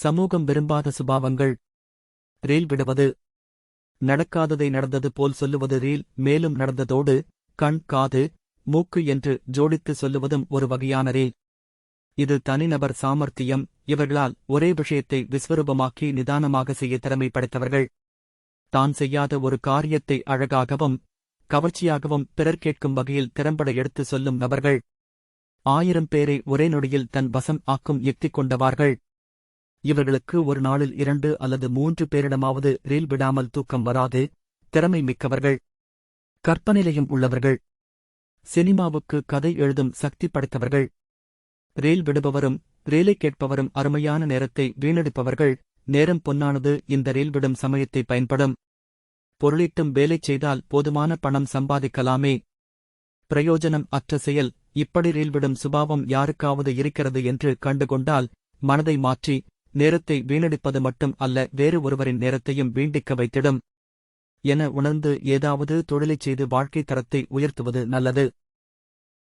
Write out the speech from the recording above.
சமூகம் விரும்பாத சுபாவங்கள். ரீல் விடுவது. நடக்காததை நடந்தது போல் சொல்லுவது ரீல். மேலும் நடந்ததோடு கண், காது, மூக்கு என்று ஜோடித்து சொல்லுவதும் ஒரு வகையான ரீல். இது தனிநபர் சாமர்த்தியம். இவர்களால் ஒரே விஷயத்தை விஸ்வரூபமாக்கி நிதானமாக செய்ய திறமை படைத்தவர்கள். தான் செய்யாத ஒரு காரியத்தை அழகாகவும் கவர்ச்சியாகவும் பிறர் கேட்கும் வகையில் திறம்பட எடுத்து சொல்லும் நபர்கள். 1000 பேரை ஒரே நொடியில் தன் வசம் ஆக்கும் யுக்தி கொண்டவார்கள். இவர்களுக்கு ஒரு நாளில் 2 அல்லது 3 பேரிடமாவது ரீல் விடாமல் தூக்கம் வராது. திறமை மிக்கவர்கள். கற்பனைலயம் உள்ளவர்கள். சினிமாவுக்கு கதை எழுதும் சக்தி படைத்தவர்கள். ரீல் விடுபவரும் ரீலை கேட்பவரும் அருமையான நேரத்தை வீணடிப்பவர்கள். நேரம் பொன்னானது. இந்த ரீல் விடும் சமயத்தை பயன்படும். பொருளீட்டும் வேலை செய்தால் போதுமான பணம் சம்பாதிக்கலாமே. பிரயோஜனம் அற்ற செயல். இப்படி ரீல் விடும் சுபாவம் யாருக்காவது இருக்கிறது என்று கண்டுகொண்டால் மனதை மாற்றி நேரத்தை வீணடிப்பது மட்டும் அல்ல, வேறு ஒருவரின் நேரத்தையும் வீண்டிக்க வைத்திடும் என உணர்ந்து ஏதாவது தொழிலைச் செய்து வாழ்க்கை தரத்தை உயர்த்துவது நல்லது.